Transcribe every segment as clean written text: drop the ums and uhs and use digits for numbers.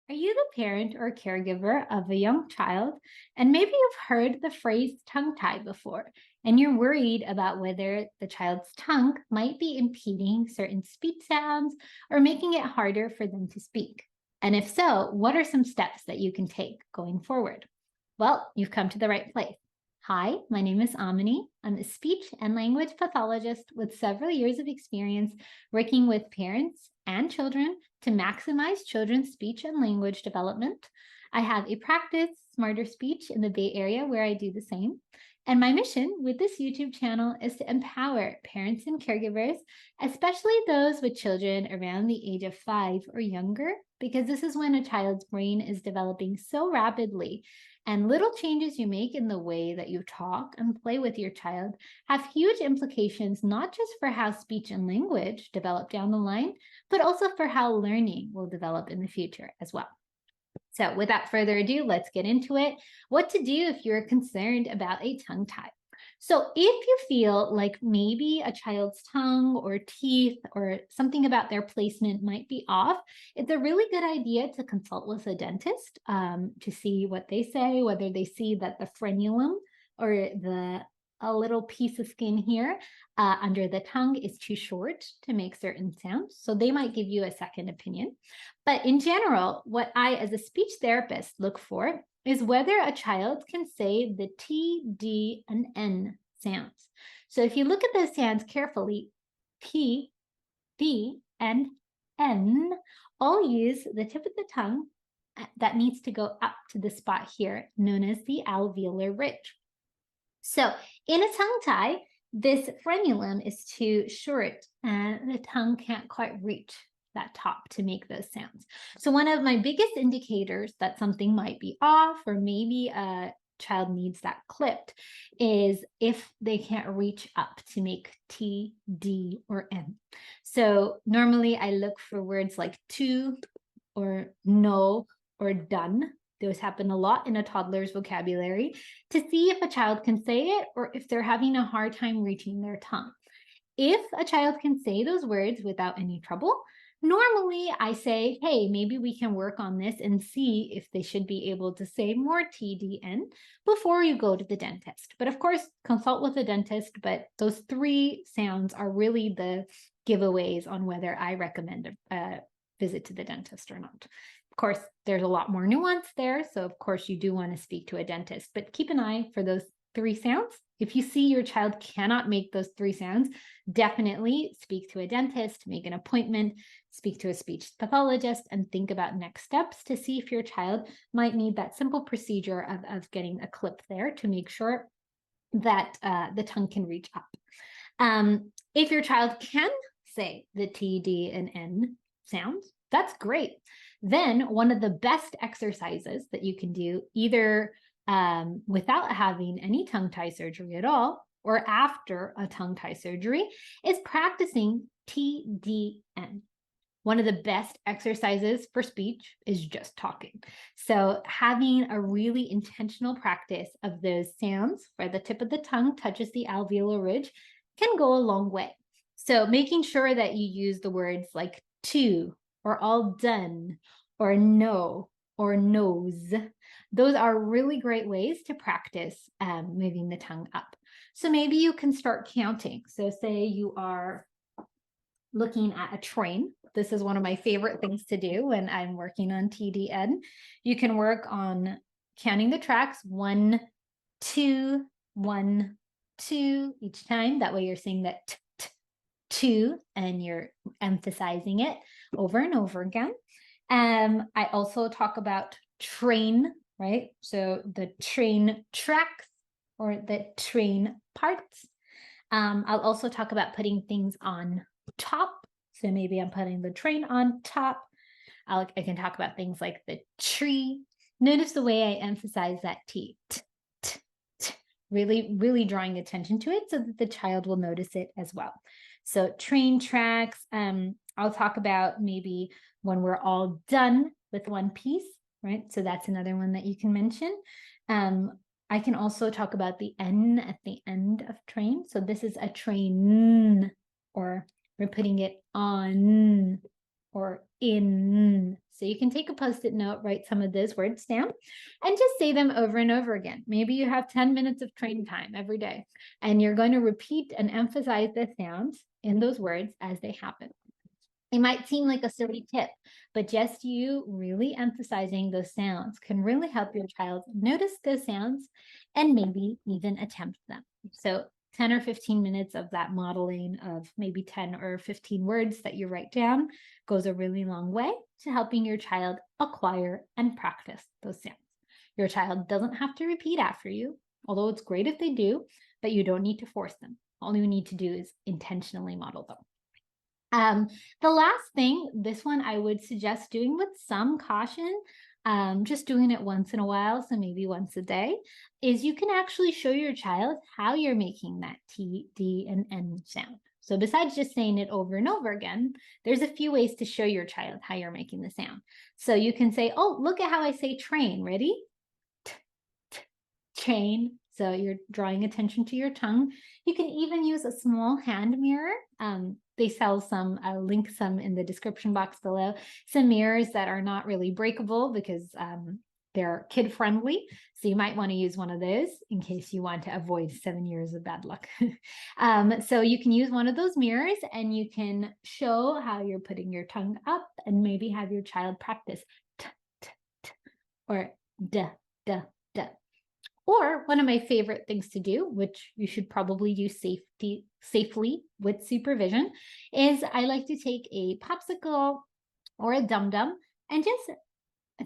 Are you the parent or caregiver of a young child, and maybe you've heard the phrase tongue tie before, and you're worried about whether the child's tongue might be impeding certain speech sounds or making it harder for them to speak? And if so, what are some steps that you can take going forward? Well, you've come to the right place. Hi, my name is Amini. I'm a speech and language pathologist with several years of experience working with parents and children to maximize children's speech and language development. I have a practice, Smarter Speech, in the Bay Area where I do the same. And my mission with this YouTube channel is to empower parents and caregivers, especially those with children around the age of 5 or younger, because this is when a child's brain is developing so rapidly. And little changes you make in the way that you talk and play with your child have huge implications, not just for how speech and language develop down the line, but also for how learning will develop in the future as well. So without further ado, let's get into it. What to do if you're concerned about a tongue tie. So if you feel like maybe a child's tongue or teeth or something about their placement might be off, it's a really good idea to consult with a dentist to see what they say, whether they see that the frenulum or a little piece of skin here under the tongue is too short to make certain sounds. So they might give you a second opinion. But in general, what I, as a speech therapist, look for is whether a child can say the T, D, and N sounds. So if you look at those sounds carefully, T, D, and N all use the tip of the tongue that needs to go up to the spot here, known as the alveolar ridge. So in a tongue tie, this frenulum is too short and the tongue can't quite reach that top to make those sounds. So one of my biggest indicators that something might be off or maybe a child needs that clipped is if they can't reach up to make T, D, or N. So normally I look for words like to or no or done. Those happen a lot in a toddler's vocabulary to see if a child can say it or if they're having a hard time reaching their tongue. If a child can say those words without any trouble, normally I say, hey, maybe we can work on this and see if they should be able to say more TDN before you go to the dentist. But of course, consult with a dentist, but those 3 sounds are really the giveaways on whether I recommend a visit to the dentist or not. Of course, there's a lot more nuance there. So of course you do want to speak to a dentist, but keep an eye for those 3 sounds. If you see your child cannot make those 3 sounds, definitely speak to a dentist, make an appointment, speak to a speech pathologist, and think about next steps to see if your child might need that simple procedure of getting a clip there to make sure that the tongue can reach up. If your child can say the T, D, and N sounds, that's great. Then one of the best exercises that you can do, either without having any tongue tie surgery at all, or after a tongue tie surgery, is practicing TDN. One of the best exercises for speech is just talking. So having a really intentional practice of those sounds where the tip of the tongue touches the alveolar ridge can go a long way. So making sure that you use the words like to, or all done, or no, or nose. Those are really great ways to practice moving the tongue up. So maybe you can start counting. So say you are looking at a train. This is one of my favorite things to do when I'm working on TDN. You can work on counting the tracks 1, 2, 1, 2 each time. That way you're saying that t, t, 2 and you're emphasizing it over and over again. I also talk about train, right? So the train tracks or the train parts. I'll also talk about putting things on top. So maybe I'm putting the train on top. I can talk about things like the tree. Notice the way I emphasize that T, t, t, t, really, really drawing attention to it so that the child will notice it as well. So train tracks, I'll talk about maybe when we're all done with one piece, right? So that's another one that you can mention. I can also talk about the N at the end of train. So this is a train, or we're putting it on or in. So you can take a Post-it note, write some of those words down, and just say them over and over again. Maybe you have 10 minutes of train time every day, and you're going to repeat and emphasize the sounds in those words as they happen. It might seem like a silly tip, but just you really emphasizing those sounds can really help your child notice those sounds and maybe even attempt them. So 10 or 15 minutes of that modeling of maybe 10 or 15 words that you write down goes a really long way to helping your child acquire and practice those sounds. Your child doesn't have to repeat after you, although it's great if they do, but you don't need to force them. All you need to do is intentionally model them. The last thing, this one I would suggest doing with some caution, just doing it once in a while, so maybe once a day, is you can actually show your child how you're making that T, D, and N sound. So besides just saying it over and over again, there's a few ways to show your child how you're making the sound. So you can say, oh, look at how I say train. Ready? T, t, train. So you're drawing attention to your tongue. You can even use a small hand mirror. They sell some, I'll link some in the description box below, some mirrors that are not really breakable because they're kid friendly. So you might want to use one of those in case you want to avoid 7 years of bad luck. So you can use one of those mirrors and you can show how you're putting your tongue up and maybe have your child practice t, t, t, or d, d, d. Or one of my favorite things to do, which you should probably do safely with supervision, is I like to take a popsicle or a dum-dum and just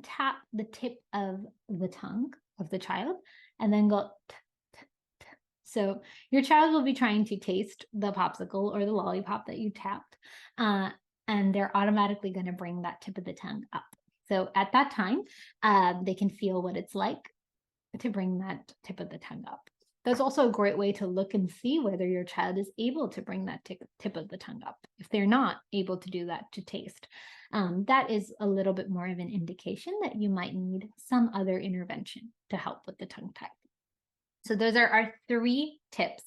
tap the tip of the tongue of the child and then go t, t, t. So your child will be trying to taste the popsicle or the lollipop that you tapped, and they're automatically going to bring that tip of the tongue up. So at that time, they can feel what it's like to bring that tip of the tongue up. That's also a great way to look and see whether your child is able to bring that tip of the tongue up. If they're not able to do that to taste, that is a little bit more of an indication that you might need some other intervention to help with the tongue tie. So those are our 3 tips.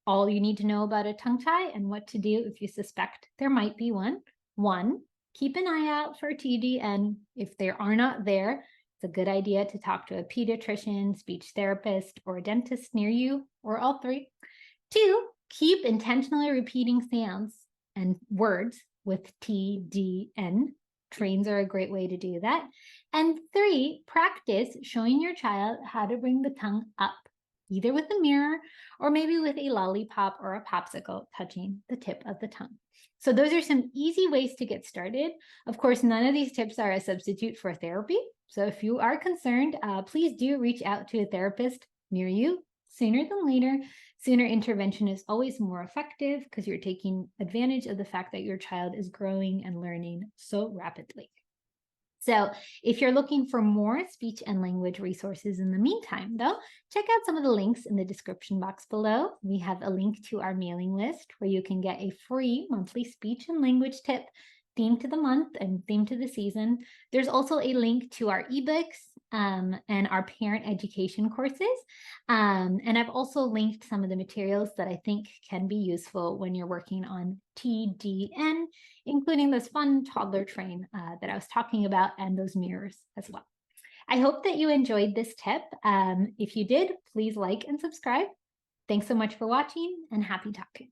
All you need to know about a tongue tie and what to do if you suspect there might be one. 1, keep an eye out for TDN. If they are not there, it's a good idea to talk to a pediatrician, speech therapist, or a dentist near you, or all 3. 2, keep intentionally repeating sounds and words with T, D, N. Trains are a great way to do that. And 3, practice showing your child how to bring the tongue up, either with a mirror or maybe with a lollipop or a popsicle touching the tip of the tongue. So those are some easy ways to get started. Of course, none of these tips are a substitute for therapy. So if you are concerned, please do reach out to a therapist near you sooner than later. Sooner intervention is always more effective because you're taking advantage of the fact that your child is growing and learning so rapidly. So if you're looking for more speech and language resources in the meantime, though, check out some of the links in the description box below. We have a link to our mailing list where you can get a free monthly speech and language tip themed to the month and themed to the season. There's also a link to our ebooks and our parent education courses. And I've also linked some of the materials that I think can be useful when you're working on TDN, including this fun toddler train that I was talking about and those mirrors as well. I hope that you enjoyed this tip. If you did, please like and subscribe. Thanks so much for watching and happy talking.